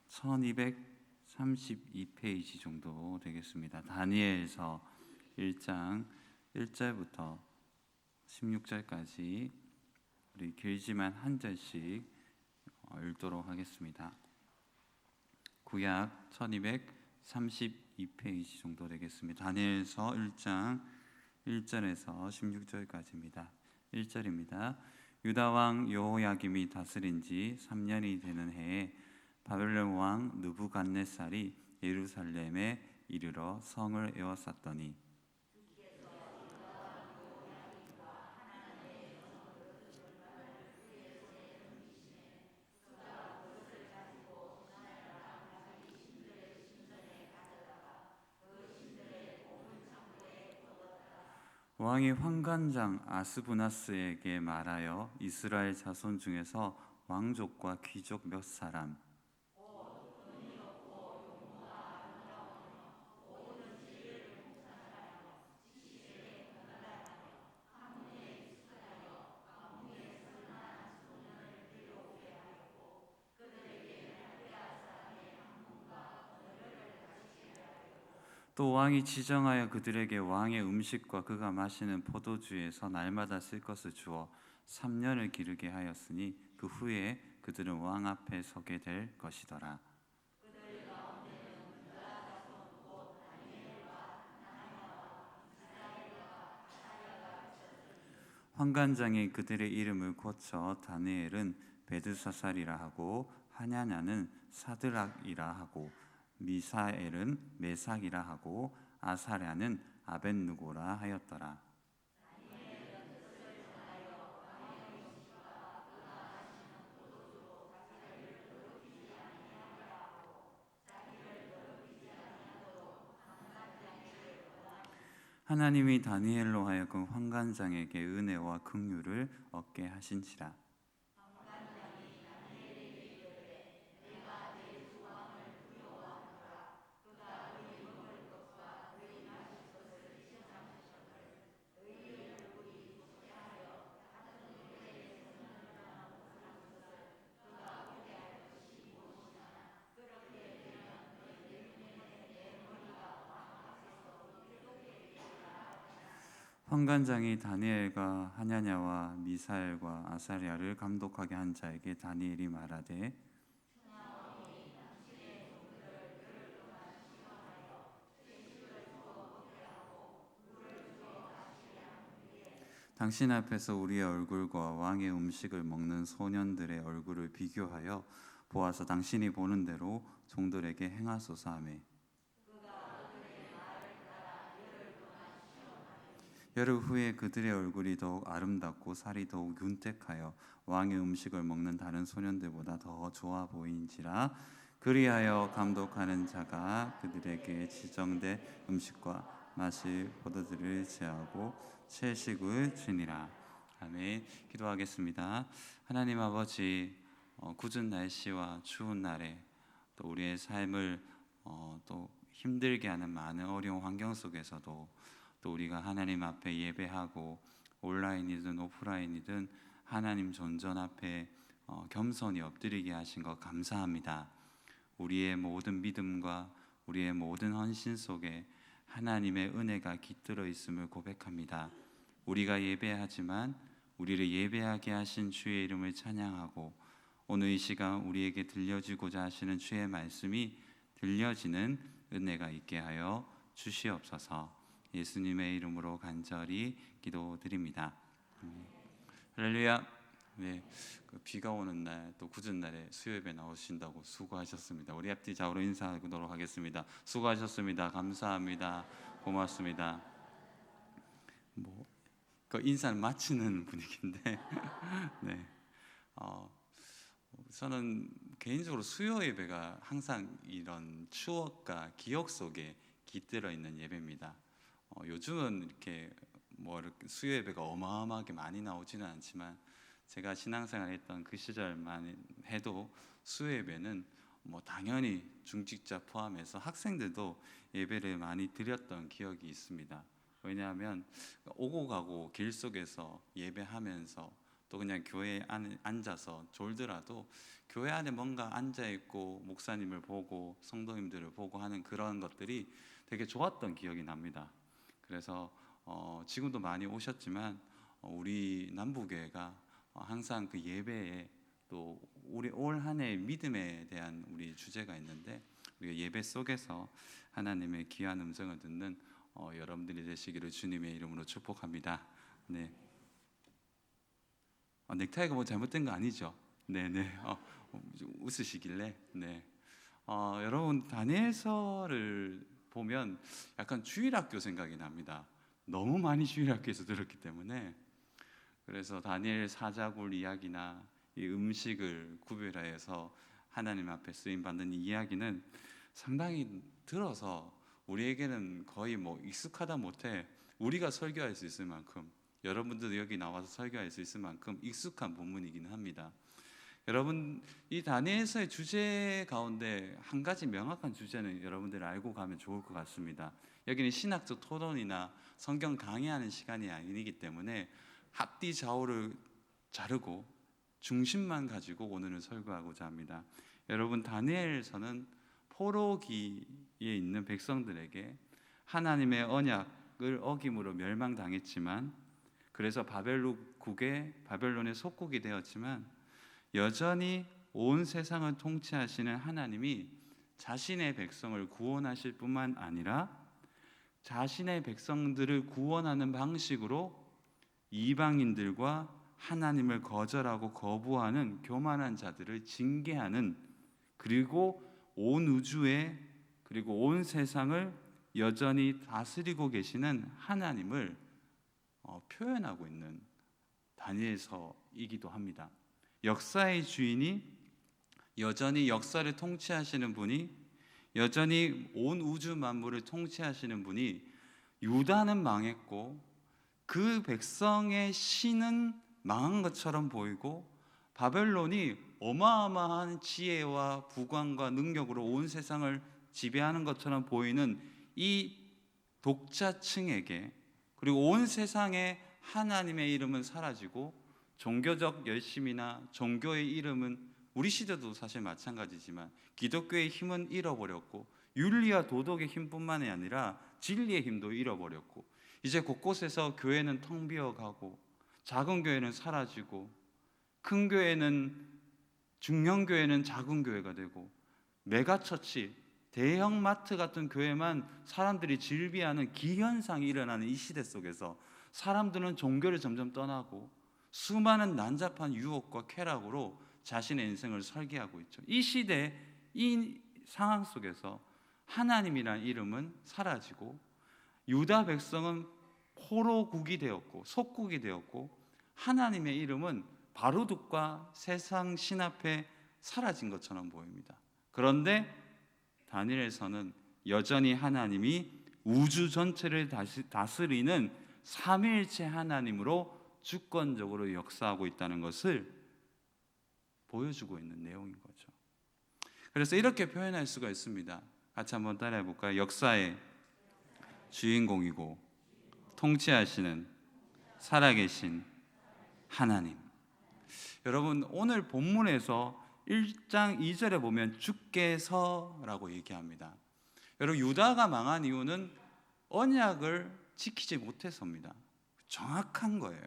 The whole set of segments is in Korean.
1232페이지 정도 되겠습니다. 다니엘서 1장 1절부터 16절까지 우리 길지만 한 절씩 읽도록 하겠습니다. 구약 1232페이지 정도 되겠습니다. 다니엘서 1장 1절에서 16절까지입니다. 1절입니다. 유다 왕 여호야김이 다스린 지 3년이 되는 해에 바벨론 왕 느부갓네살이 예루살렘에 이르러 성을 에워쌌더니 왕이 환관장 아스부나스에게 말하여 이스라엘 자손 중에서 왕족과 귀족 몇 사람 또 왕이 지정하여 그들에게 왕의 음식과 그가 마시는 포도주에서 날마다 쓸 것을 주어 3년을 기르게 하였으니 그 후에 그들은 왕 앞에 서게 될 것이더라. 환관장이 그들의 이름을 고쳐 다니엘은 베드사살이라 하고 하냐냐는 사드락이라 하고 미사엘은 메삭이라 하고 아사랴는 아벳느고라 하였더라. 하나님이 다니엘로 하여금 환관장에게 은혜와 긍휼을 얻게 하신지라. 환관장이 다니엘과 하냐냐와 미사엘과 아사랴를 감독하게 한 자에게 다니엘이 말하되 당신 앞에서 우리의 얼굴과 왕의 음식을 먹는 소년들의 얼굴을 비교하여 보아서 당신이 보는 대로 종들에게 행하소서 하매 열흘 후에 그들의 얼굴이 더욱 아름답고 살이 더욱 윤택하여 왕의 음식을 먹는 다른 소년들보다 더 좋아 보인지라. 그리하여 감독하는 자가 그들에게 지정된 음식과 마실 포도주를 제하고 채식을 주니라. 아멘. 기도하겠습니다. 하나님 아버지, 굳은 날씨와 추운 날에 또 우리의 삶을 또 힘들게 하는 많은 어려운 환경 속에서도 또 우리가 하나님 앞에 예배하고 온라인이든 오프라인이든 하나님 존전 앞에 겸손히 엎드리게 하신 것 감사합니다. 우리의 모든 믿음과 우리의 모든 헌신 속에 하나님의 은혜가 깃들어 있음을 고백합니다. 우리가 예배하지만 우리를 예배하게 하신 주의 이름을 찬양하고 오늘 이 시간 우리에게 들려주고자 하시는 주의 말씀이 들려지는 은혜가 있게 하여 주시옵소서. 예수님의 이름으로 간절히 기도드립니다. 할렐루야. 네, 비가 오는 날 또 굳은 날에 수요예배 나오신다고 수고하셨습니다. 우리 앞뒤 좌우로 인사하도록 하겠습니다. 수고하셨습니다. 감사합니다. 고맙습니다. 그 인사를 마치는 분위기인데, 네, 저는 개인적으로 수요 예배가 항상 이런 추억과 기억 속에 깃들어 있는 예배입니다. 요즘은 이렇게 이렇게 수요 예배가 어마어마하게 많이 나오지는 않지만 제가 신앙생활 했던 그 시절만 해도 수요 예배는 당연히 중직자 포함해서 학생들도 예배를 많이 드렸던 기억이 있습니다. 왜냐하면 오고 가고 길 속에서 예배하면서 또 그냥 교회 안에 앉아서 졸더라도 교회 안에 뭔가 앉아 있고 목사님을 보고 성도님들을 보고 하는 그런 것들이 되게 좋았던 기억이 납니다. 그래서 지금도 많이 오셨지만 우리 남부교회가 항상 그 예배에 또 우리 올 한 해 믿음에 대한 우리 주제가 있는데 우리가 예배 속에서 하나님의 귀한 음성을 듣는 여러분들이 되시기를 주님의 이름으로 축복합니다. 네. 넥타이가 뭐 잘못된 거 아니죠? 네네. 웃으시길래. 네. 여러분 다니엘서를 보면 약간 주일학교 생각이 납니다. 너무 많이 주일학교에서 들었기 때문에. 그래서 다니엘 사자굴 이야기나 이 음식을 구별하여서 하나님 앞에 쓰임 받는 이야기는 상당히 들어서 우리에게는 거의 뭐 익숙하다 못해 우리가 설교할 수 있을 만큼, 여러분들도 여기 나와서 설교할 수 있을 만큼 익숙한 본문이기는 합니다. 여러분, 이 다니엘서의 주제 가운데 한 가지 명확한 주제는 여러분들이 알고 가면 좋을 것 같습니다. 여기는 신학적 토론이나 성경 강의하는 시간이 아니기 때문에 앞뒤 좌우를 자르고 중심만 가지고 오늘은 설교하고자 합니다. 여러분, 다니엘서는 포로기에 있는 백성들에게 하나님의 언약을 어김으로 멸망당했지만, 그래서 바벨론의 속국이 되었지만 여전히 온 세상을 통치하시는 하나님이 자신의 백성을 구원하실 뿐만 아니라 자신의 백성들을 구원하는 방식으로 이방인들과 하나님을 거절하고 거부하는 교만한 자들을 징계하는, 그리고 온 우주에 그리고 온 세상을 여전히 다스리고 계시는 하나님을 표현하고 있는 다니엘서이기도 합니다. 역사의 주인이 여전히 역사를 통치하시는 분이, 여전히 온 우주 만물을 통치하시는 분이, 유다는 망했고 그 백성의 신은 망한 것처럼 보이고 바벨론이 어마어마한 지혜와 부관과 능력으로 온 세상을 지배하는 것처럼 보이는 이 독자층에게, 그리고 온 세상에 하나님의 이름은 사라지고 종교적 열심이나 종교의 이름은, 우리 시대도 사실 마찬가지지만 기독교의 힘은 잃어버렸고 윤리와 도덕의 힘뿐만이 아니라 진리의 힘도 잃어버렸고, 이제 곳곳에서 교회는 텅 비어가고 작은 교회는 사라지고 큰 교회는, 중형 교회는 작은 교회가 되고 메가처치, 대형 마트 같은 교회만 사람들이 즐비하는 기현상이 일어나는 이 시대 속에서 사람들은 종교를 점점 떠나고 수많은 난잡한 유혹과 쾌락으로 자신의 인생을 설계하고 있죠. 이 시대, 이 상황 속에서 하나님이란 이름은 사라지고 유다 백성은 포로국이 되었고 속국이 되었고 하나님의 이름은 바루둑과 세상 신 앞에 사라진 것처럼 보입니다. 그런데 다니엘서는 여전히 하나님이 우주 전체를 다스리는 삼위일체 하나님으로 주권적으로 역사하고 있다는 것을 보여주고 있는 내용인 거죠. 그래서 이렇게 표현할 수가 있습니다. 같이 한번 따라해 볼까요? 역사의 주인공이고 통치하시는 살아계신 하나님. 여러분, 오늘 본문에서 1장 2절에 보면 주께서라고 얘기합니다. 여러분, 유다가 망한 이유는 언약을 지키지 못해서입니다. 정확한 거예요.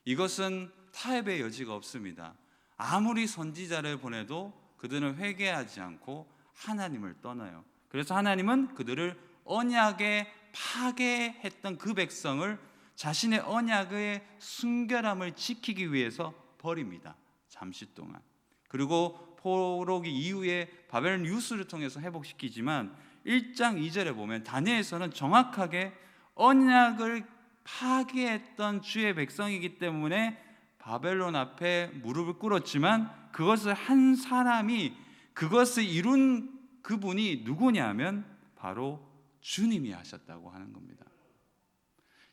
이것은 타협의 여지가 없습니다. 아무리 선지자를 보내도 그들은 회개하지 않고 하나님을 떠나요. 그래서 하나님은 그들을 언약에 파괴했던 그 백성을 자신의 언약의 순결함을 지키기 위해서 버립니다. 잠시 동안. 그리고 포로기 이후에 바벨론 유수를 통해서 회복시키지만 1장 2절에 보면 다니엘서는 정확하게 언약을 파괴했던 주의 백성이기 때문에 바벨론 앞에 무릎을 꿇었지만 그것을 한 사람이, 그것을 이룬 그분이 누구냐면 바로 주님이 하셨다고 하는 겁니다.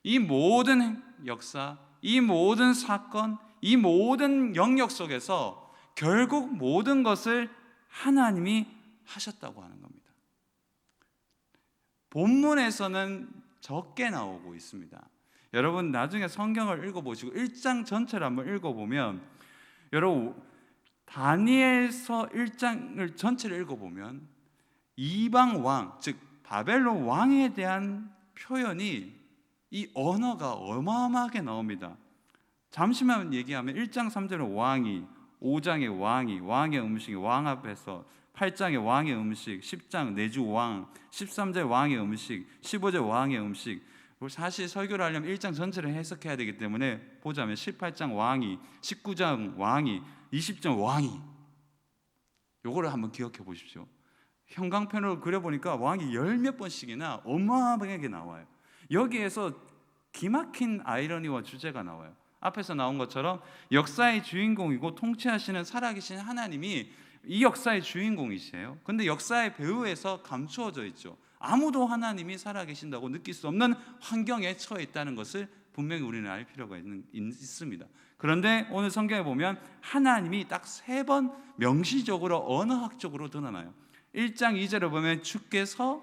이 모든 역사, 이 모든 사건, 이 모든 영역 속에서 결국 모든 것을 하나님이 하셨다고 하는 겁니다. 본문에서는 적게 나오고 있습니다. 여러분 나중에 성경을 읽어보시고 1장 전체를 한번 읽어보면, 여러분 다니엘서 1장을 전체를 읽어보면 이방 왕, 즉 바벨론 왕에 대한 표현이, 이 언어가 어마어마하게 나옵니다. 잠시만 얘기하면 1장 3절은 왕이, 5장의 왕이, 왕의 음식이 왕 앞에서, 8장의 왕의 음식, 10장 내주 왕, 13절 왕의 음식, 15절 왕의 음식. 사실 설교를 하려면 1장 전체를 해석해야 되기 때문에 보자면 18장 왕이, 19장 왕이, 20장 왕이. 요거를 한번 기억해 보십시오. 형광펜으로 그려보니까 왕이 10몇 번씩이나 어마어마하게 나와요. 여기에서 기막힌 아이러니와 주제가 나와요. 앞에서 나온 것처럼 역사의 주인공이고 통치하시는 살아계신 하나님이 이 역사의 주인공이세요. 근데 역사의 배후에서 감추어져 있죠. 아무도 하나님이 살아계신다고 느낄 수 없는 환경에 처해 있다는 것을 분명히 우리는 알 필요가 있습니다. 그런데 오늘 성경에 보면 하나님이 딱 3번 명시적으로 언어학적으로 드러나요. 1장 2절을 보면 주께서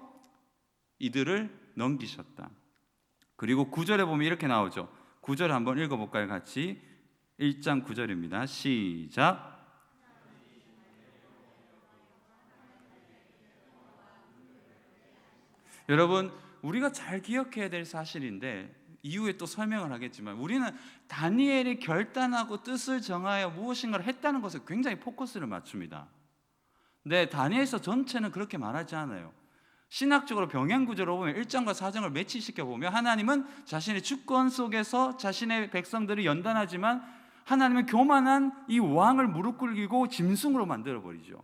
이들을 넘기셨다. 그리고 9절에 보면 이렇게 나오죠. 9절 한번 읽어볼까요? 같이. 1장 9절입니다. 시작. 여러분 우리가 잘 기억해야 될 사실인데 이후에 또 설명을 하겠지만, 우리는 다니엘이 결단하고 뜻을 정하여 무엇인가를 했다는 것에 굉장히 포커스를 맞춥니다. 근데 다니엘서 전체는 그렇게 말하지 않아요. 신학적으로 병행구조로 보면 1장과 4장을 매치시켜 보면 하나님은 자신의 주권 속에서 자신의 백성들을 연단하지만, 하나님은 교만한 이 왕을 무릎 꿇이고 짐승으로 만들어버리죠.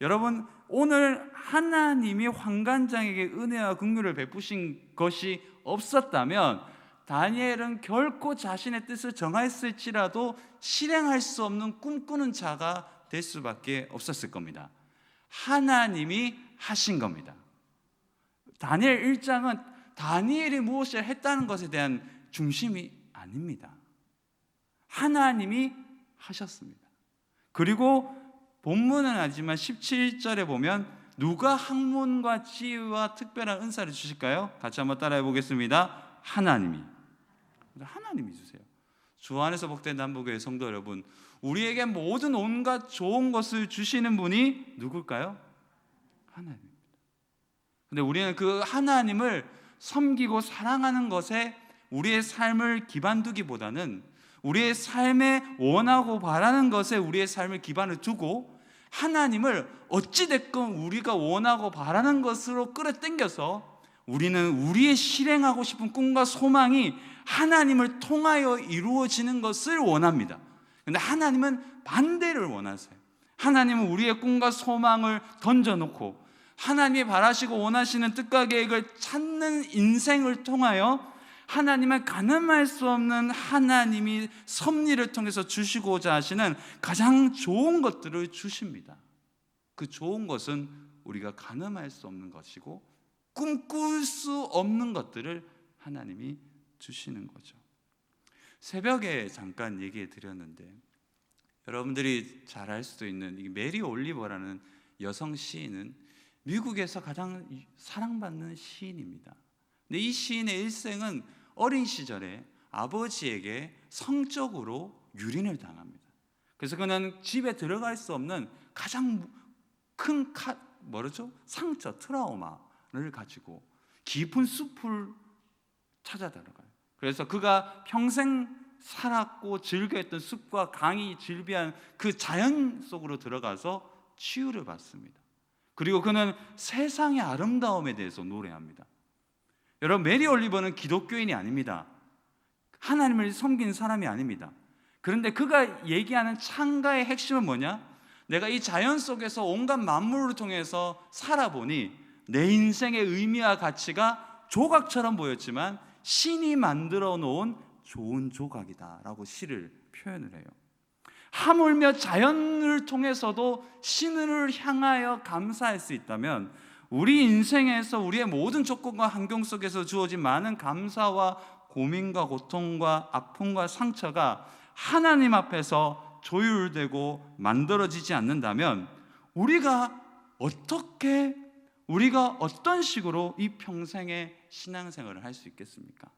여러분 오늘 하나님이 환관장에게 은혜와 긍휼을 베푸신 것이 없었다면 다니엘은 결코 자신의 뜻을 정했을지라도 실행할 수 없는 꿈꾸는 자가 될 수밖에 없었을 겁니다. 하나님이 하신 겁니다. 다니엘 1장은 다니엘이 무엇을 했다는 것에 대한 중심이 아닙니다. 하나님이 하셨습니다. 그리고 본문은 아니지만 17절에 보면 누가 학문과 지혜와 특별한 은사를 주실까요? 같이 한번 따라해 보겠습니다. 하나님이 주세요. 주 안에서 복된 남부교회 성도 여러분, 우리에게 모든 온갖 좋은 것을 주시는 분이 누굴까요? 하나님입니다. 근데 우리는 그 하나님을 섬기고 사랑하는 것에 우리의 삶을 기반 두기보다는 우리의 삶에 원하고 바라는 것에 우리의 삶을 기반을 두고 하나님을 어찌됐건 우리가 원하고 바라는 것으로 끌어당겨서 우리는 우리의 실행하고 싶은 꿈과 소망이 하나님을 통하여 이루어지는 것을 원합니다. 그런데 하나님은 반대를 원하세요. 하나님은 우리의 꿈과 소망을 던져놓고 하나님이 바라시고 원하시는 뜻과 계획을 찾는 인생을 통하여 하나님은 가늠할 수 없는 하나님이 섭리를 통해서 주시고자 하시는 가장 좋은 것들을 주십니다. 그 좋은 것은 우리가 가늠할 수 없는 것이고 꿈꿀 수 없는 것들을 하나님이 주시는 거죠. 새벽에 잠깐 얘기해 드렸는데 여러분들이 잘 알 수도 있는 이 메리 올리버라는 여성 시인은 미국에서 가장 사랑받는 시인입니다. 근데 이 시인의 일생은 어린 시절에 아버지에게 성적으로 유린을 당합니다. 그래서 그는 집에 들어갈 수 없는 가장 큰 상처, 트라우마를 가지고 깊은 숲을 찾아 들어가요. 그래서 그가 평생 살았고 즐겨했던 숲과 강이 질비한 그 자연 속으로 들어가서 치유를 받습니다. 그리고 그는 세상의 아름다움에 대해서 노래합니다. 여러분 메리 올리버는 기독교인이 아닙니다. 하나님을 섬기는 사람이 아닙니다. 그런데 그가 얘기하는 찬가의 핵심은 뭐냐? 내가 이 자연 속에서 온갖 만물을 통해서 살아보니 내 인생의 의미와 가치가 조각처럼 보였지만 신이 만들어 놓은 좋은 조각이다라고 시를 표현을 해요. 하물며 자연을 통해서도 신을 향하여 감사할 수 있다면 우리 인생에서 우리의 모든 조건과 환경 속에서 주어진 많은 감사와 고민과 고통과 아픔과 상처가 하나님 앞에서 조율되고 만들어지지 않는다면 우리가 어떤 식으로 이 평생의 신앙생활을 할 수 있겠습니까?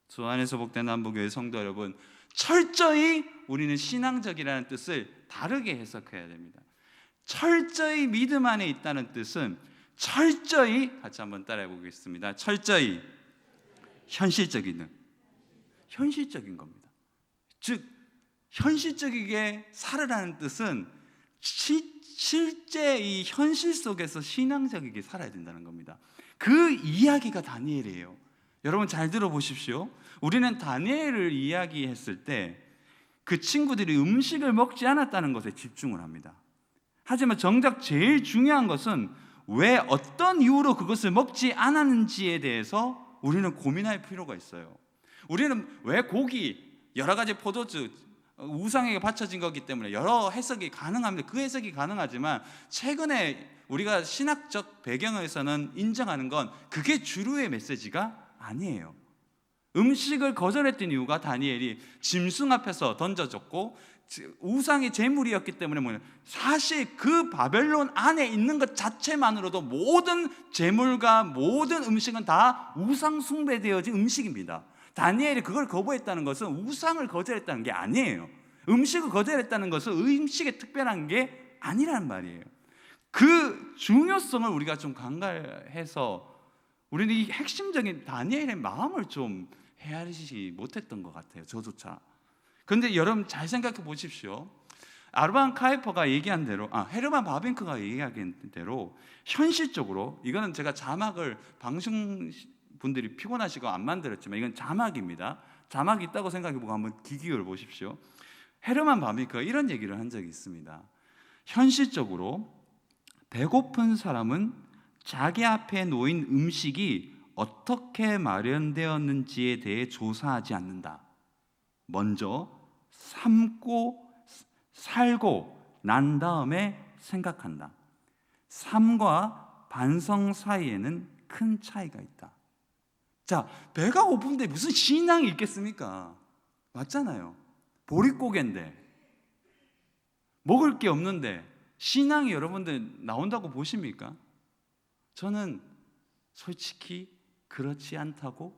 주 안에서 복된 남부교회 성도 여러분, 철저히 우리는 신앙적이라는 뜻을 다르게 해석해야 됩니다. 철저히 믿음 안에 있다는 뜻은 철저히, 같이 한번 따라해 보겠습니다. 철저히 현실적인 겁니다. 즉 현실적이게 살으라는 뜻은 실제 이 현실 속에서 신앙적이게 살아야 된다는 겁니다. 그 이야기가 다니엘이에요. 여러분 잘 들어보십시오. 우리는 다니엘을 이야기했을 때 그 친구들이 음식을 먹지 않았다는 것에 집중을 합니다. 하지만 정작 제일 중요한 것은 왜 어떤 이유로 그것을 먹지 않았는지에 대해서 우리는 고민할 필요가 있어요. 우리는 왜 고기, 여러 가지 포도주, 우상에게 바쳐진 거기 때문에 여러 해석이 가능합니다. 그 해석이 가능하지만 최근에 우리가 신학적 배경에서는 인정하는 건 그게 주류의 메시지가 아니에요. 음식을 거절했던 이유가 다니엘이 짐승 앞에서 던져졌고 우상의 제물이었기 때문에 사실 그 바벨론 안에 있는 것 자체만으로도 모든 제물과 모든 음식은 다 우상 숭배되어진 음식입니다. 다니엘이 그걸 거부했다는 것은 우상을 거절했다는 게 아니에요. 음식을 거절했다는 것은 음식에 특별한 게 아니란 말이에요. 그 중요성을 우리가 좀 간과해서 우리는 이 핵심적인 다니엘의 마음을 좀 헤아리지 못했던 것 같아요. 저조차. 그런데 여러분 잘 생각해 보십시오. 아르반 카이퍼가 얘기한 대로, 헤르만 바빙크가 얘기한 대로 현실적으로, 이거는 제가 자막을 방송분들이 피곤하시고 안 만들었지만 이건 자막입니다. 자막이 있다고 생각해보고 한번 귀 기울여 보십시오. 헤르만 바빙크가 이런 얘기를 한 적이 있습니다. 현실적으로 배고픈 사람은 자기 앞에 놓인 음식이 어떻게 마련되었는지에 대해 조사하지 않는다. 먼저 살고 난 다음에 생각한다. 삶과 반성 사이에는 큰 차이가 있다. 자, 배가 고픈데 무슨 신앙이 있겠습니까? 맞잖아요. 보릿고개인데 먹을 게 없는데 신앙이 여러분들 나온다고 보십니까? 저는 솔직히 그렇지 않다고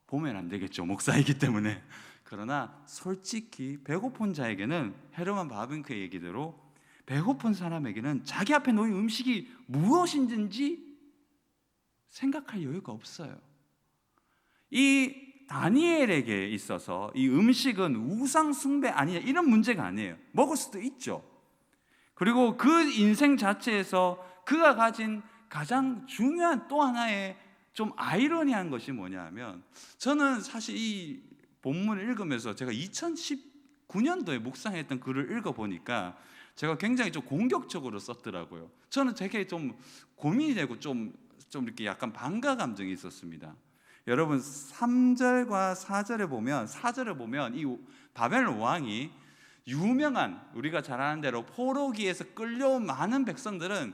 보면 안 되겠죠. 목사이기 때문에. 그러나 솔직히 배고픈 자에게는 헤르만 바빙크의 얘기대로 배고픈 사람에게는 자기 앞에 놓인 음식이 무엇인지 생각할 여유가 없어요. 이 다니엘에게 있어서 이 음식은 우상 숭배 아니냐 이런 문제가 아니에요. 먹을 수도 있죠. 그리고 그 인생 자체에서 그가 가진 가장 중요한 또 하나의 좀 아이러니한 것이 뭐냐 하면, 저는 사실 이 본문을 읽으면서 제가 2019년도에 묵상했던 글을 읽어보니까 제가 굉장히 좀 공격적으로 썼더라고요. 저는 되게 좀 고민이 되고 좀 이렇게 약간 반가 감정이 있었습니다. 여러분 3절과 4절에 보면 이 바벨론 왕이 유명한, 우리가 잘 아는 대로 포로기에서 끌려온 많은 백성들은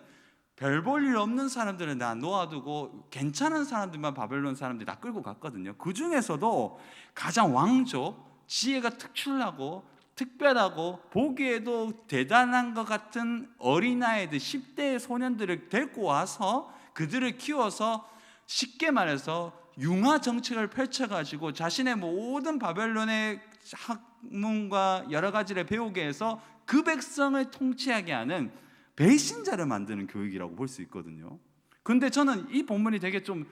별 볼 일 없는 사람들은 다 놓아두고 괜찮은 사람들만 바벨론 사람들이 다 끌고 갔거든요. 그 중에서도 가장 왕족, 지혜가 특출나고 특별하고 보기에도 대단한 것 같은 어린아이들 10대 소년들을 데리고 와서 그들을 키워서 쉽게 말해서 융화 정책을 펼쳐가지고 자신의 모든 바벨론의 학문과 여러 가지를 배우게 해서 그 백성을 통치하게 하는 배신자를 만드는 교육이라고 볼 수 있거든요. 그런데 저는 이 본문이 되게 좀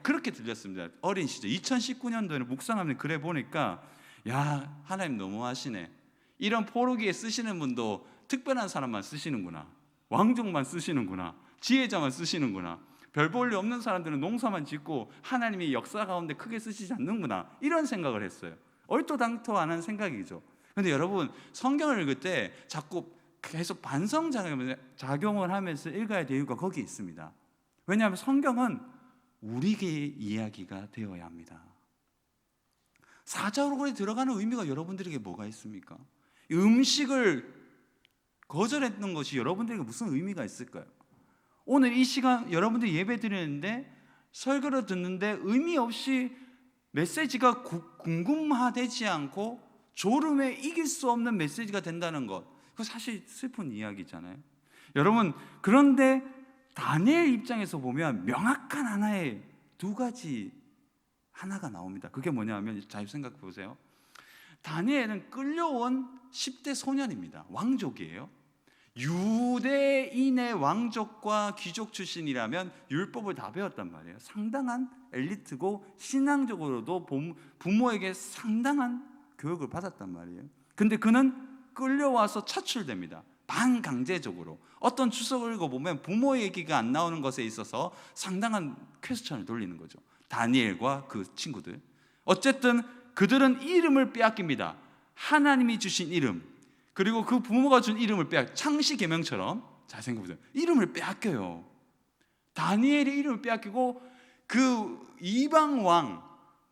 그렇게 들렸습니다. 어린 시절 2019년도에는 묵상하면 그래 보니까, 야, 하나님 너무하시네. 이런 포로기에 쓰시는 분도 특별한 사람만 쓰시는구나, 왕족만 쓰시는구나, 지혜자만 쓰시는구나, 별 볼 일 없는 사람들은 농사만 짓고 하나님이 역사 가운데 크게 쓰시지 않는구나, 이런 생각을 했어요. 얼토당토하는 생각이죠. 그런데 여러분 성경을 읽을 때 자꾸 계속 반성작용을 하면서 읽어야 될 이유가 거기에 있습니다. 왜냐하면 성경은 우리에게 이야기가 되어야 합니다. 사자로에 들어가는 의미가 여러분들에게 뭐가 있습니까? 음식을 거절했던 것이 여러분들에게 무슨 의미가 있을까요? 오늘 이 시간 여러분들이 예배 드리는데 설교를 듣는데 의미 없이 메시지가 궁금하되지 않고 졸음에 이길 수 없는 메시지가 된다는 것, 그거 사실 슬픈 이야기잖아요. 여러분, 그런데 다니엘 입장에서 보면 명확한 하나의 두 가지 하나가 나옵니다. 그게 뭐냐면 잘 생각해 보세요. 다니엘은 끌려온 10대 소년입니다. 왕족이에요. 유대인의 왕족과 귀족 출신이라면 율법을 다 배웠단 말이에요. 상당한 엘리트고 신앙적으로도 부모에게 상당한 교육을 받았단 말이에요. 근데 그는 끌려와서 차출됩니다. 반강제적으로. 어떤 추석을 읽어보면 부모 얘기가 안 나오는 것에 있어서 상당한 퀘스천을 돌리는 거죠. 다니엘과 그 친구들. 어쨌든 그들은 이름을 빼앗깁니다. 하나님이 주신 이름, 그리고 그 부모가 준 이름을 창시 계명처럼 잘 생각해보세요. 이름을 빼앗겨요. 다니엘의 이름을 빼앗기고 그 이방 왕,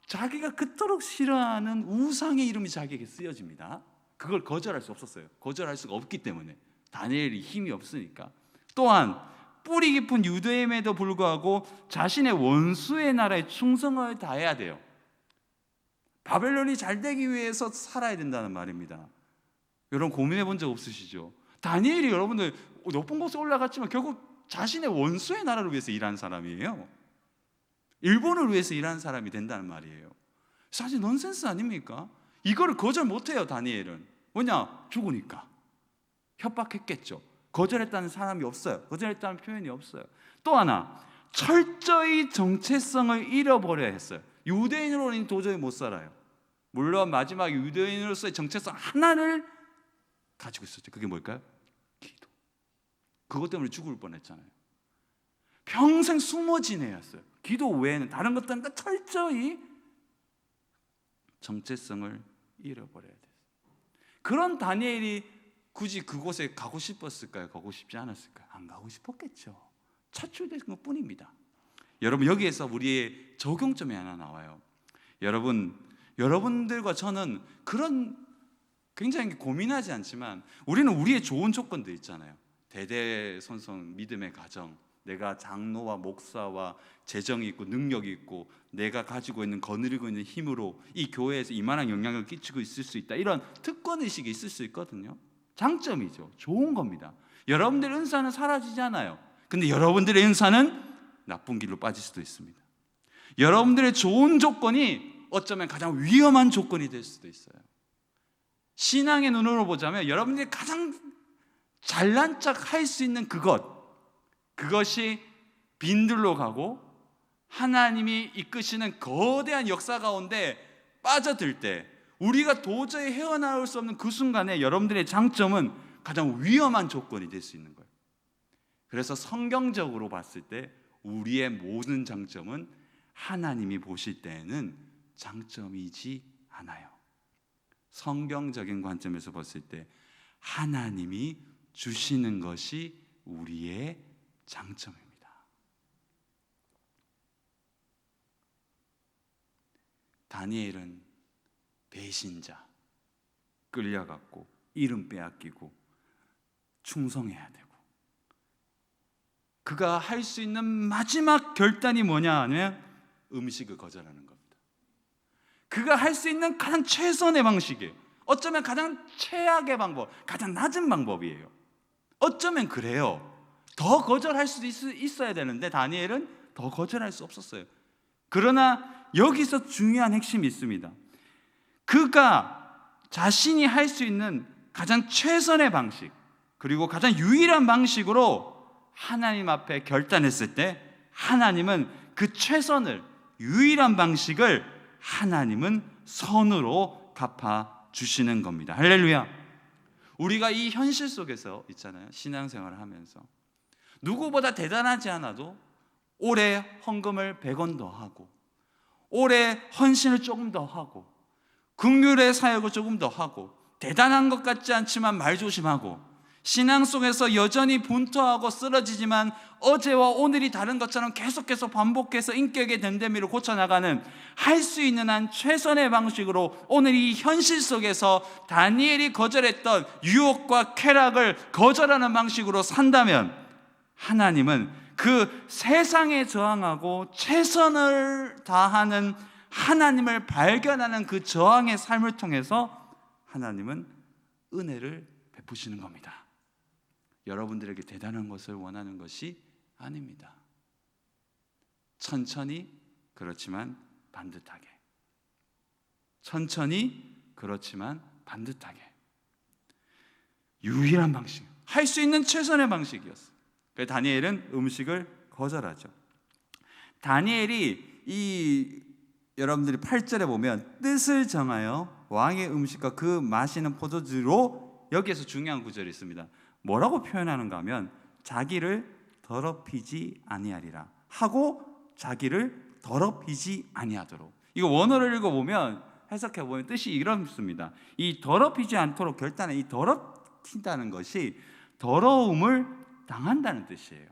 자기가 그토록 싫어하는 우상의 이름이 자기에게 쓰여집니다. 그걸 거절할 수 없었어요. 거절할 수가 없기 때문에. 다니엘이 힘이 없으니까. 또한 뿌리 깊은 유대임에도 불구하고 자신의 원수의 나라에 충성을 다해야 돼요. 바벨론이 잘 되기 위해서 살아야 된다는 말입니다. 여러분 고민해 본 적 없으시죠? 다니엘이 여러분들 높은 곳에 올라갔지만 결국 자신의 원수의 나라를 위해서 일하는 사람이에요. 일본을 위해서 일하는 사람이 된다는 말이에요. 사실 넌센스 아닙니까? 이거를 거절 못해요. 다니엘은. 왜냐? 죽으니까. 협박했겠죠. 거절했다는 사람이 없어요. 거절했다는 표현이 없어요. 또 하나, 철저히 정체성을 잃어버려야 했어요. 유대인으로는 도저히 못 살아요. 물론 마지막 유대인으로서의 정체성 하나를 가지고 있었죠. 그게 뭘까요? 기도. 그것 때문에 죽을 뻔했잖아요. 평생 숨어 지내었어요. 기도 외에는 다른 것들은 다 철저히 정체성을 잃어버려야 됐어요. 그런 다니엘이 굳이 그곳에 가고 싶었을까요? 가고 싶지 않았을까요? 안 가고 싶었겠죠. 차출된 것뿐입니다. 여러분 여기에서 우리의 적용점이 하나 나와요. 여러분들과 저는 그런 굉장히 고민하지 않지만 우리는 우리의 좋은 조건도 있잖아요. 대대손손 믿음의 가정, 내가 장로와 목사와 재정이 있고 능력이 있고 내가 가지고 있는 거느리고 있는 힘으로 이 교회에서 이만한 영향을 끼치고 있을 수 있다. 이런 특권의식이 있을 수 있거든요. 장점이죠. 좋은 겁니다. 여러분들의 은사는 사라지잖아요. 근데 여러분들의 은사는 나쁜 길로 빠질 수도 있습니다. 여러분들의 좋은 조건이 어쩌면 가장 위험한 조건이 될 수도 있어요. 신앙의 눈으로 보자면 여러분들이 가장 잘난 척 할 수 있는 그것이 빈들로 가고 하나님이 이끄시는 거대한 역사 가운데 빠져들 때 우리가 도저히 헤어나올 수 없는 그 순간에 여러분들의 장점은 가장 위험한 조건이 될 수 있는 거예요. 그래서 성경적으로 봤을 때 우리의 모든 장점은 하나님이 보실 때에는 장점이지 않아요. 성경적인 관점에서 봤을 때 하나님이 주시는 것이 우리의 장점입니다. 다니엘은 배신자, 끌려갔고 이름 빼앗기고 충성해야 되고 그가 할 수 있는 마지막 결단이 뭐냐 하면 음식을 거절하는 겁니다. 그가 할 수 있는 가장 최선의 방식이에요. 어쩌면 가장 최악의 방법, 가장 낮은 방법이에요. 어쩌면 그래요. 더 거절할 수도 있어야 되는데 다니엘은 더 거절할 수 없었어요. 그러나 여기서 중요한 핵심이 있습니다. 그가 자신이 할 수 있는 가장 최선의 방식 그리고 가장 유일한 방식으로 하나님 앞에 결단했을 때 하나님은 그 최선을 유일한 방식을 하나님은 선으로 갚아주시는 겁니다. 할렐루야. 우리가 이 현실 속에서 있잖아요. 신앙생활을 하면서 누구보다 대단하지 않아도 올해 헌금을 100원 더 하고 올해 헌신을 조금 더 하고 긍휼의 사역을 조금 더 하고 대단한 것 같지 않지만 말조심하고 신앙 속에서 여전히 분투하고 쓰러지지만 어제와 오늘이 다른 것처럼 계속해서 반복해서 인격의 됨됨이를 고쳐나가는 할 수 있는 한 최선의 방식으로 오늘 이 현실 속에서 다니엘이 거절했던 유혹과 쾌락을 거절하는 방식으로 산다면 하나님은 그 세상에 저항하고 최선을 다하는 하나님을 발견하는 그 저항의 삶을 통해서 하나님은 은혜를 베푸시는 겁니다. 여러분들에게 대단한 것을 원하는 것이 아닙니다. 천천히 그렇지만 반듯하게. 천천히, 그렇지만 반듯하게. 유일한 방식, 할 수 있는 최선의 방식이었어요. 그래서 다니엘은 음식을 거절하죠. 다니엘이 여러분들이 8절에 보면 뜻을 정하여 왕의 음식과 그 마시는 포도주로, 여기에서 중요한 구절이 있습니다. 뭐라고 표현하는가 하면 자기를 더럽히지 아니하리라 하고 자기를 더럽히지 아니하도록. 이거 원어를 읽어보면, 해석해보면 뜻이 이렇습니다. 이 더럽히지 않도록 결단해. 이 더럽힌다는 것이 더러움을 당한다는 뜻이에요.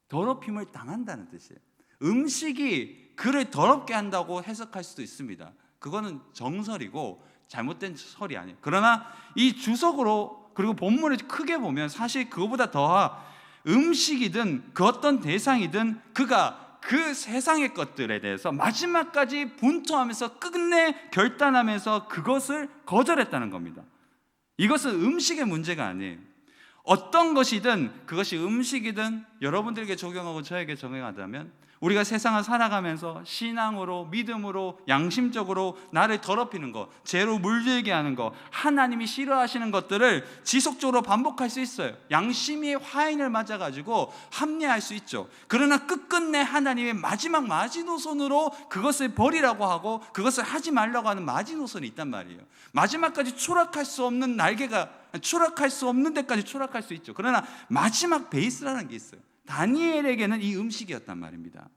더럽힘을 당한다는 뜻이에요. 음식이 그를 더럽게 한다고 해석할 수도 있습니다. 그거는 정설이고 잘못된 설이 아니에요. 그러나 이 주석으로, 그리고 본문을 크게 보면 사실 그거보다 더 음식이든 그 어떤 대상이든 그가 그 세상의 것들에 대해서 마지막까지 분투하면서 끝내 결단하면서 그것을 거절했다는 겁니다. 이것은 음식의 문제가 아니에요. 어떤 것이든, 그것이 음식이든 여러분들에게 적용하고 저에게 적용하자면, 우리가 세상을 살아가면서 신앙으로, 믿음으로, 양심적으로 나를 더럽히는 것, 죄로 물들게 하는 것, 하나님이 싫어하시는 것들을 지속적으로 반복할 수 있어요. 양심의 화인을 맞아가지고 합리화할 수 있죠. 그러나 끝끝내 하나님의 마지막 마지노선으로 그것을 버리라고 하고 그것을 하지 말라고 하는 마지노선이 있단 말이에요. 마지막까지 추락할 수 없는 날개가, 추락할 수 없는 데까지 추락할 수 있죠. 그러나 마지막 베이스라는 게 있어요. 다니엘에게는 이 음식이었단 말입니다.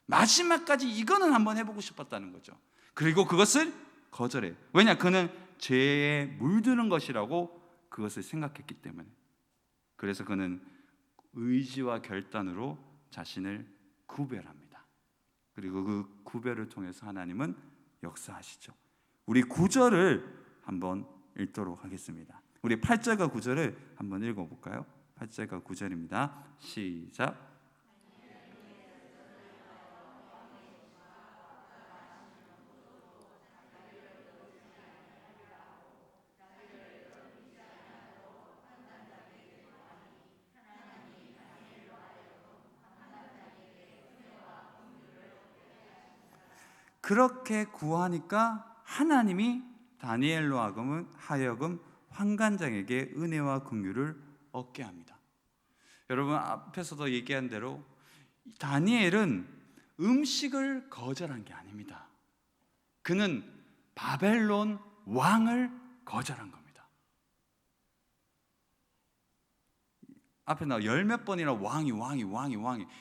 마지막까지 이거는 한번 해보고 싶었다는 거죠. 그리고 그것을 거절해요. 왜냐? 그는 죄에 물드는 것이라고 그것을 생각했기 때문에. 그래서 그는 의지와 결단으로 자신을 구별합니다. 그리고 그 구별을 통해서 하나님은 역사하시죠. 우리 9절을 한번 읽도록 하겠습니다. 우리 8절과 9절을 한번 읽어볼까요? 8절과 9절입니다. 시작. 그렇게 구하니까 하나님이 다니엘로 하여금 환관장에게 은혜와 긍휼을 얻게 합니다. 여러분, 앞에서도 얘기한 대로 다니엘은 음식을 거절한 게 아닙니다. 그는 바벨론 왕을 거절한 겁니다. 앞에 나 열 몇 번이나 왕이.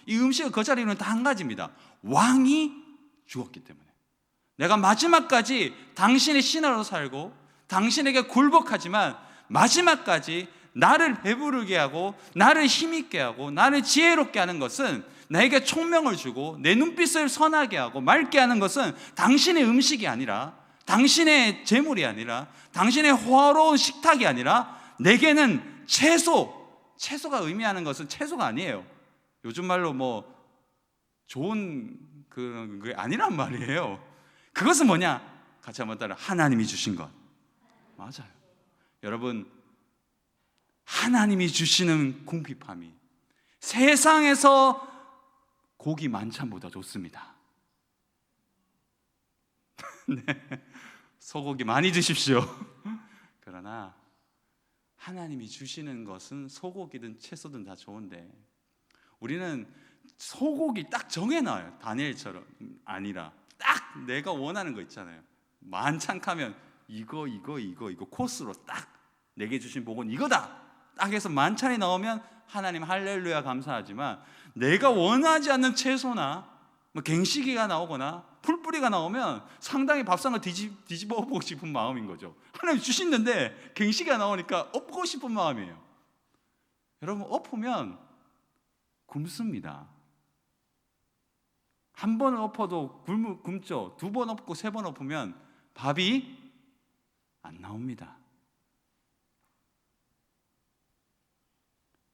이 음식을 거절한 이유는 다 한 가지입니다. 왕이 죽었기 때문에. 내가 마지막까지 당신의 신하로 살고 당신에게 굴복하지만 마지막까지 나를 배부르게 하고 나를 힘있게 하고 나를 지혜롭게 하는 것은, 나에게 총명을 주고 내 눈빛을 선하게 하고 맑게 하는 것은 당신의 음식이 아니라, 당신의 재물이 아니라, 당신의 호화로운 식탁이 아니라 내게는 채소가 의미하는 것은 채소가 아니에요. 요즘 말로 뭐 좋은 그게 아니란 말이에요. 그것은 뭐냐? 같이 한번 따라. 하나님이 주신 것. 맞아요. 여러분, 하나님이 주시는 궁핍함이 세상에서 고기 만찬보다 좋습니다. 네. 소고기 많이 드십시오. 그러나 하나님이 주시는 것은 소고기든 채소든 다 좋은데, 우리는 소고기 딱 정해놔요. 다니엘처럼 아니라 딱 내가 원하는 거 있잖아요. 만찬 하면 이거 코스로 딱 내게 주신 복은 이거다 딱 해서 만찬이 나오면 하나님 할렐루야 감사하지만, 내가 원하지 않는 채소나 뭐 갱시기가 나오거나 풀뿌리가 나오면 상당히 밥상을 뒤집어 엎고 싶은 마음인 거죠. 하나님 주시는데 갱시기가 나오니까 엎고 싶은 마음이에요. 여러분, 엎으면 굶습니다. 한 번 엎어도 굶죠. 두 번 엎고 세 번 엎으면 밥이 안 나옵니다.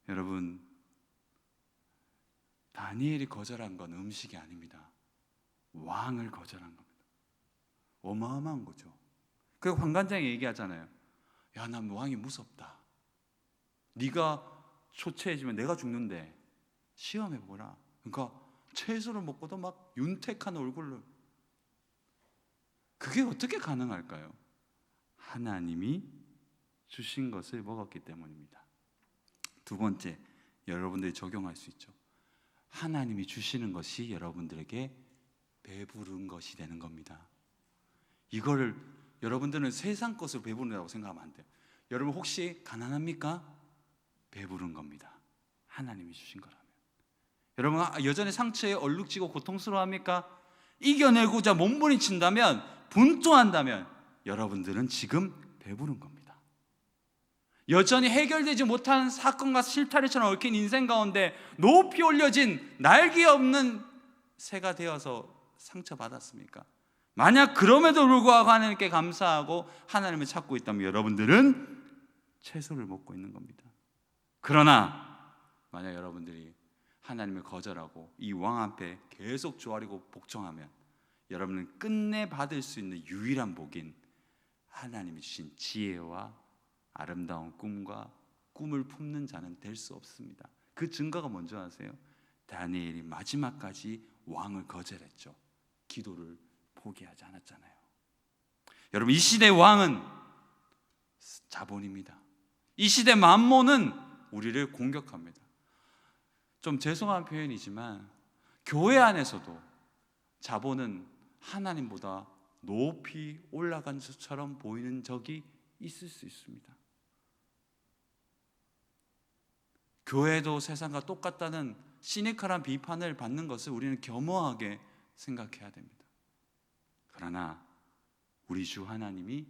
여러분, 다니엘이 거절한 건 음식이 아닙니다. 왕을 거절한 겁니다. 어마어마한 거죠. 그리고 환관장이 얘기하잖아요. 야, 난 왕이 무섭다. 네가 초췌해지면 내가 죽는데 시험해보라. 그러니까 채소를 먹고도 막 윤택한 얼굴로, 그게 어떻게 가능할까요? 하나님이 주신 것을 먹었기 때문입니다. 두 번째, 여러분들이 적용할 수 있죠. 하나님이 주시는 것이 여러분들에게 배부른 것이 되는 겁니다. 이거를 여러분들은 세상 것을 배부른다고 생각하면 안 돼요. 여러분 혹시 가난합니까? 배부른 겁니다. 하나님이 주신 거라면. 여러분 여전히 상처에 얼룩지고 고통스러워합니까? 이겨내고자 몸부림친다면, 분투한다면 여러분들은 지금 배부른 겁니다. 여전히 해결되지 못한 사건과 실타래처럼 얽힌 인생 가운데 높이 올려진 날개 없는 새가 되어서 상처받았습니까? 만약 그럼에도 불구하고 하나님께 감사하고 하나님을 찾고 있다면 여러분들은 채소를 먹고 있는 겁니다. 그러나 만약 여러분들이 하나님을 거절하고 이 왕 앞에 계속 조아리고 복종하면 여러분은 끝내 받을 수 있는 유일한 복인 하나님이 주신 지혜와 아름다운 꿈과 꿈을 품는 자는 될 수 없습니다. 그 증거가 뭔지 아세요? 다니엘이 마지막까지 왕을 거절했죠. 기도를 포기하지 않았잖아요. 여러분 이 시대 왕은 자본입니다. 이 시대 만몬은 우리를 공격합니다. 좀 죄송한 표현이지만 교회 안에서도 자본은 하나님보다 높이 올라간 것처럼 보이는 적이 있을 수 있습니다. 교회도 세상과 똑같다는 시니컬한 비판을 받는 것을 우리는 겸허하게 생각해야 됩니다. 그러나 우리 주 하나님이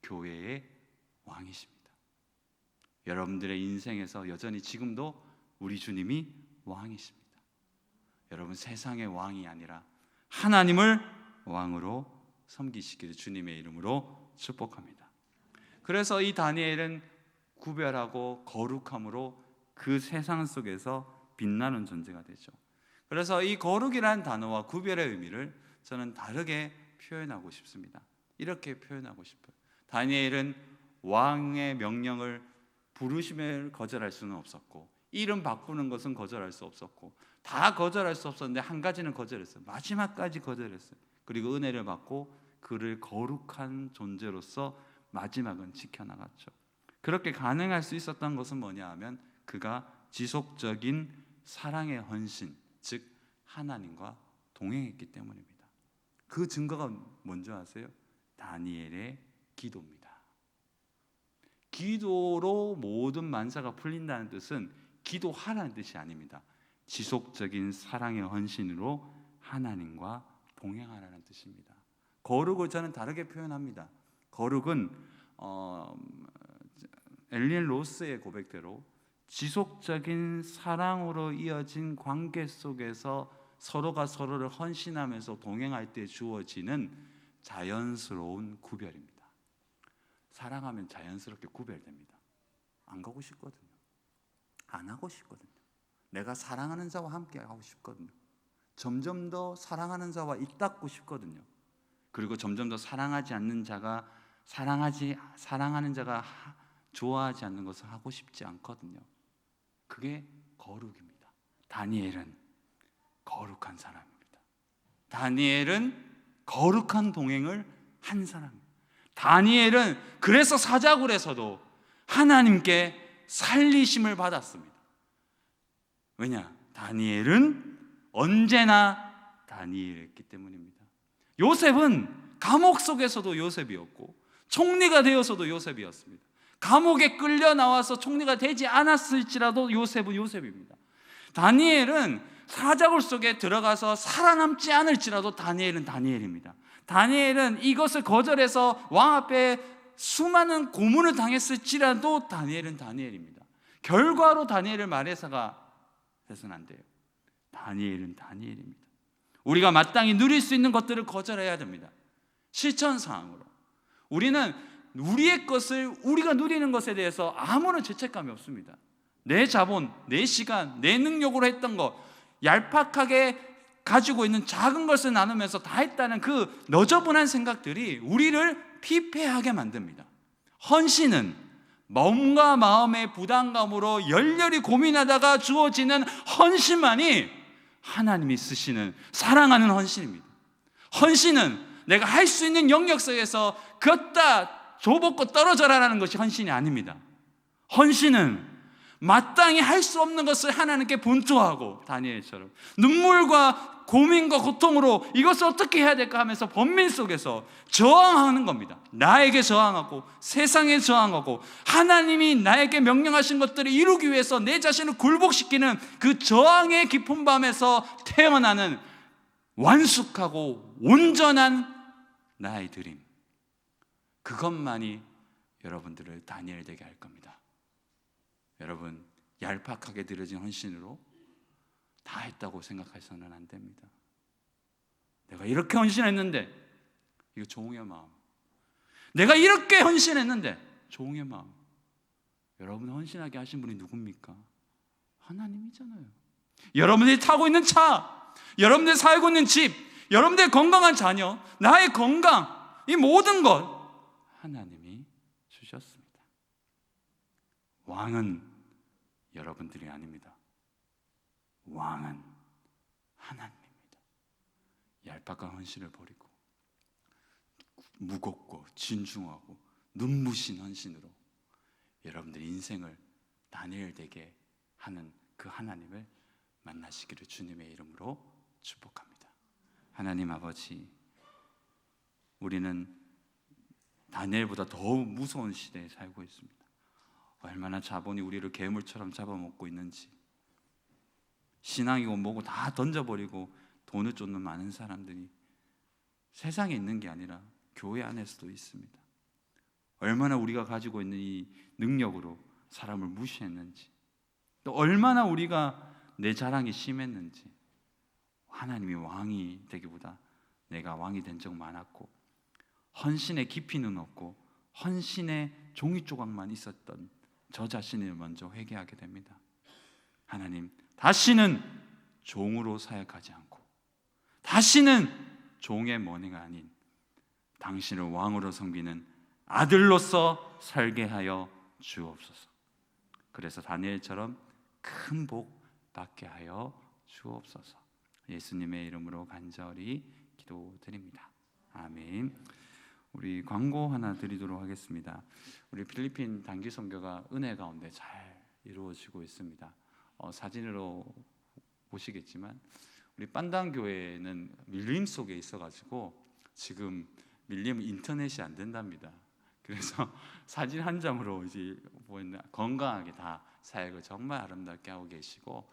교회의 왕이십니다. 여러분들의 인생에서 여전히 지금도 우리 주님이 왕이십니다. 여러분 세상의 왕이 아니라 하나님을 왕으로 섬기시기를 주님의 이름으로 축복합니다. 그래서 이 다니엘은 구별하고 거룩함으로 그 세상 속에서 빛나는 존재가 되죠. 그래서 이 거룩이라는 단어와 구별의 의미를 저는 다르게 표현하고 싶습니다. 이렇게 표현하고 싶어요. 다니엘은 왕의 명령을 부르심을 거절할 수는 없었고, 이름 바꾸는 것은 거절할 수 없었고, 다 거절할 수 없었는데 한 가지는 거절했어요. 마지막까지 거절했어요. 그리고 은혜를 받고 그를 거룩한 존재로서 마지막은 지켜나갔죠. 그렇게 가능할 수 있었던 것은 뭐냐 하면 그가 지속적인 사랑의 헌신, 즉 하나님과 동행했기 때문입니다. 그 증거가 뭔지 아세요? 다니엘의 기도입니다. 기도로 모든 만사가 풀린다는 뜻은 기도하라는 뜻이 아닙니다. 지속적인 사랑의 헌신으로 하나님과 동행하라는 뜻입니다. 거룩을 저는 다르게 표현합니다. 거룩은 엘리엔 로스의 고백대로 지속적인 사랑으로 이어진 관계 속에서 서로가 서로를 헌신하면서 동행할 때 주어지는 자연스러운 구별입니다. 사랑하면 자연스럽게 구별됩니다. 안 가고 싶거든요. 안 하고 싶거든요. 내가 사랑하는 자와 함께 하고 싶거든요. 점점 더 사랑하는 자와 입닫고 싶거든요. 그리고 점점 더 사랑하지 않는 자가 사랑하는 자가 좋아하지 않는 것을 하고 싶지 않거든요. 그게 거룩입니다. 다니엘은 거룩한 사람입니다. 다니엘은 거룩한 동행을 한 사람입니다. 다니엘은 그래서 사자굴에서도 하나님께 살리심을 받았습니다. 왜냐? 다니엘은 언제나 다니엘이었기 때문입니다. 요셉은 감옥 속에서도 요셉이었고 총리가 되어서도 요셉이었습니다. 감옥에 끌려 나와서 총리가 되지 않았을지라도 요셉은 요셉입니다. 다니엘은 사자굴 속에 들어가서 살아남지 않을지라도 다니엘은 다니엘입니다. 다니엘은 이것을 거절해서 왕 앞에 수많은 고문을 당했을지라도 다니엘은 다니엘입니다. 결과로 다니엘을 말해서가 해서는 안 돼요. 다니엘은 다니엘입니다. 우리가 마땅히 누릴 수 있는 것들을 거절해야 됩니다. 실천사항으로 우리는 우리의 것을 우리가 누리는 것에 대해서 아무런 죄책감이 없습니다. 내 자본, 내 시간, 내 능력으로 했던 것, 얄팍하게 가지고 있는 작은 것을 나누면서 다 했다는 그 너저분한 생각들이 우리를 피폐하게 만듭니다. 헌신은 몸과 마음의 부담감으로 열렬히 고민하다가 주어지는 헌신만이 하나님이 쓰시는 사랑하는 헌신입니다. 헌신은 내가 할 수 있는 영역 속에서 걷다 조벗고 떨어져라라는 것이 헌신이 아닙니다. 헌신은 마땅히 할 수 없는 것을 하나님께 분투하고, 다니엘처럼 눈물과 고민과 고통으로 이것을 어떻게 해야 될까 하면서 번민 속에서 저항하는 겁니다. 나에게 저항하고 세상에 저항하고 하나님이 나에게 명령하신 것들을 이루기 위해서 내 자신을 굴복시키는 그 저항의 깊은 밤에서 태어나는 완숙하고 온전한 나의 드림, 그것만이 여러분들을 다니엘 되게 할 겁니다. 여러분, 얄팍하게 드려진 헌신으로 다 했다고 생각해서는 안 됩니다. 내가 이렇게 헌신했는데, 이거 종의 마음. 내가 이렇게 헌신했는데, 종의 마음. 여러분 헌신하게 하신 분이 누굽니까? 하나님이잖아요. 여러분들이 타고 있는 차, 여러분들이 살고 있는 집, 여러분들의 건강한 자녀, 나의 건강, 이 모든 것 하나님이 주셨습니다. 왕은 여러분들이 아닙니다. 왕은 하나님입니다. 얄팍한 헌신을 버리고 무겁고 진중하고 눈부신 헌신으로 여러분들의 인생을 다니엘 되게 하는 그 하나님을 만나시기를 주님의 이름으로 축복합니다. 하나님 아버지, 우리는 다니엘보다 더욱 무서운 시대에 살고 있습니다. 얼마나 자본이 우리를 괴물처럼 잡아먹고 있는지, 신앙이고 뭐고 다 던져버리고 돈을 쫓는 많은 사람들이 세상에 있는 게 아니라 교회 안에서도 있습니다. 얼마나 우리가 가지고 있는 이 능력으로 사람을 무시했는지, 또 얼마나 우리가 내 자랑이 심했는지. 하나님이 왕이 되기보다 내가 왕이 된 적 많았고, 헌신의 깊이는 없고 헌신의 종이 조각만 있었던 저 자신을 먼저 회개하게 됩니다. 하나님, 다시는 종으로 사역하지 않고 다시는 종의 머니가 아닌 당신을 왕으로 섬기는 아들로서 살게 하여 주옵소서. 그래서 다니엘처럼 큰 복 받게 하여 주옵소서. 예수님의 이름으로 간절히 기도드립니다. 아멘. 우리 광고 하나 드리도록 하겠습니다. 우리 필리핀 단기 선교가 은혜 가운데 잘 이루어지고 있습니다. 사진으로 보시겠지만 우리 빤당 교회는 밀림 속에 있어가지고 지금 밀림 인터넷이 안 된답니다. 그래서 사진 한 장으로 이제 건강하게 다 사역을 정말 아름답게 하고 계시고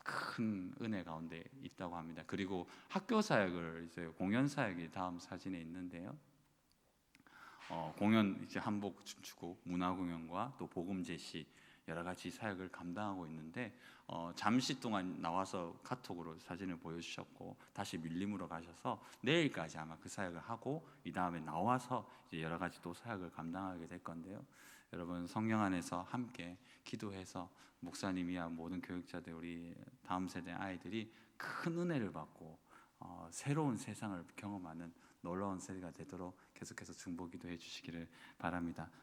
큰 은혜 가운데 있다고 합니다. 그리고 학교 사역을 이제 공연 사역이 다음 사진에 있는데요. 공연 이제 한복 춤추고 문화 공연과 또 복음 제시 여러 가지 사역을 감당하고 있는데 잠시 동안 나와서 카톡으로 사진을 보여주셨고 다시 밀림으로 가셔서 내일까지 아마 그 사역을 하고 이 다음에 나와서 이제 여러 가지 또 사역을 감당하게 될 건데요. 여러분 성령 안에서 함께 기도해서 목사님이야 모든 교육자들 우리 다음 세대 아이들이 큰 은혜를 받고 새로운 세상을 경험하는 놀라운 세대가 되도록 계속해서 중보 기도해 주시기를 바랍니다.